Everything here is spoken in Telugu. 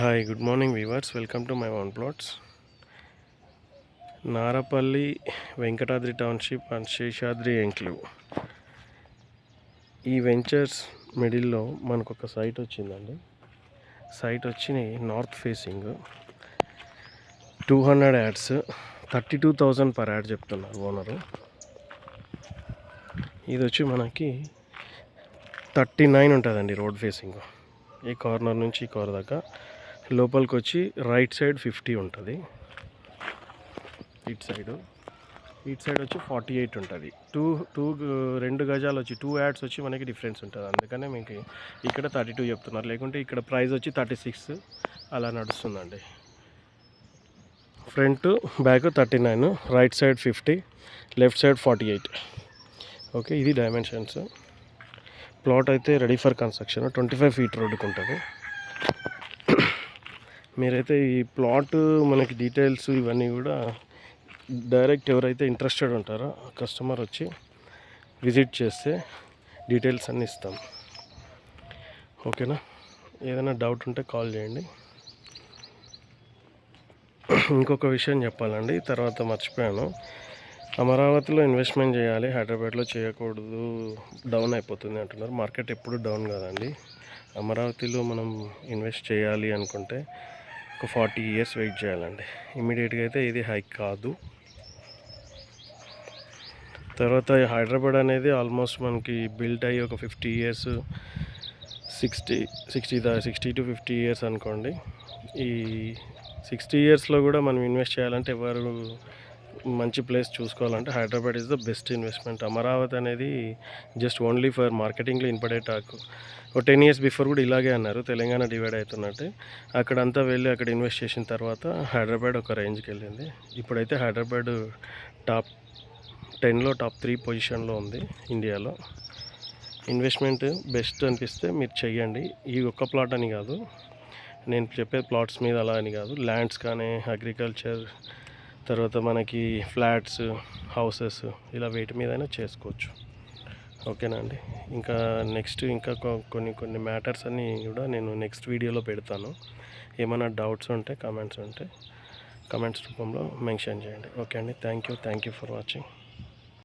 Hi good morning viewers, welcome to my own plots. Narapally Venkatadri township and Seshadri enclave ఈ వెంచర్స్ మిడిల్లో మనకు ఒక సైట్ వచ్చిందండి. సైట్ వచ్చి north facing 200 yards 32,000 per yard చెప్తున్నారు ఓనరు. ఇది వచ్చి మనకి 39 ఉంటుందండి రోడ్ ఫేసింగ్. ఈ కార్నర్ నుంచి ఈ కార్నర్ దాకా. లోపలికి వచ్చి రైట్ సైడ్ 50 ఉంటుంది, ఇటు సైడ్ వచ్చి 48 ఉంటుంది. రెండు గజాలు వచ్చి 2 యాడ్స్ వచ్చి మనకి డిఫరెన్స్ ఉంటుంది. అందుకనే మీకు ఇక్కడ 32 చెప్తున్నారు, లేకుంటే ఇక్కడ ప్రైస్ వచ్చి 36 అలా నడుస్తుందండి. Front back 39, right side 50, left side 48. Okay, ఇది డైమెన్షన్స్. ప్లాట్ అయితే రెడీ ఫర్ కన్స్ట్రక్షన్. 25 ఫీట్ రోడ్డుకు ఉంటుంది. మీరైతే ఈ ప్లాట్ మనకి డీటెయిల్స్ ఇవన్నీ కూడా డైరెక్ట్ ఎవరైతే ఇంట్రెస్టెడ్ ఉంటారో కస్టమర్ వచ్చి విజిట్ చేస్తే డీటెయిల్స్ అన్నీ ఇస్తాం. ఓకేనా? ఏదైనా డౌట్ ఉంటే కాల్ చేయండి. ఇంకొక విషయం చెప్పాలండి, తర్వాత మర్చిపోయాను. అమరావతిలో ఇన్వెస్ట్మెంట్ చేయాలి, హైదరాబాద్లో చేయకూడదు, డౌన్ అయిపోతుంది అంటున్నారు. మార్కెట్ ఎప్పుడు డౌన్ కాదండి. అమరావతిలో మనం ఇన్వెస్ట్ చేయాలి అనుకుంటే ఒక 40 years వెయిట్ చేయాలండి. ఇమీడియట్గా అయితే ఇది హైక్ కాదు. తర్వాత హైదరాబాద్ అనేది ఆల్మోస్ట్ మనకి బిల్డ్ అయ్యి ఒక 50 years, 60 to 50 years అనుకోండి. ఈ 60 yearsలో కూడా మనం ఇన్వెస్ట్ చేయాలంటే ఎవరు మంచి ప్లేస్ చూసుకోవాలంటే Hyderabad is the best investment. Amaravati అనేది జస్ట్ ఓన్లీ ఫర్ మార్కెటింగ్లో ఇన్పడే టాక్. ఒక 10 years బిఫోర్ కూడా ఇలాగే అన్నారు, తెలంగాణ డివైడ్ అవుతున్నట్టు. అక్కడంతా వెళ్ళి అక్కడ ఇన్వెస్ట్ చేసిన తర్వాత హైదరాబాద్ ఒక రేంజ్కి వెళ్ళింది. ఇప్పుడైతే హైదరాబాద్ టాప్ 10లో టాప్ 3 పొజిషన్లో ఉంది ఇండియాలో. ఇన్వెస్ట్మెంట్ బెస్ట్ అనిపిస్తే మీరు చెయ్యండి. ఈ ఒక్క ప్లాట్ అని కాదు, నేను చెప్పే ప్లాట్స్ మీద అలా అని కాదు, ల్యాండ్స్ కానీ అగ్రికల్చర్, తర్వాత మనకి ఫ్లాట్స్, హౌసెస్, ఇలా వేటి మీదైనా చేసుకోవచ్చు. ఓకేనా అండి? ఇంకా నెక్స్ట్ కొన్ని మ్యాటర్స్ అన్నీ కూడా నేను నెక్స్ట్ వీడియోలో పెడతాను. ఏమైనా డౌట్స్ ఉంటే కామెంట్స్ రూపంలో మెన్షన్ చేయండి. ఓకే అండి, థ్యాంక్ యూ ఫర్ వాచింగ్.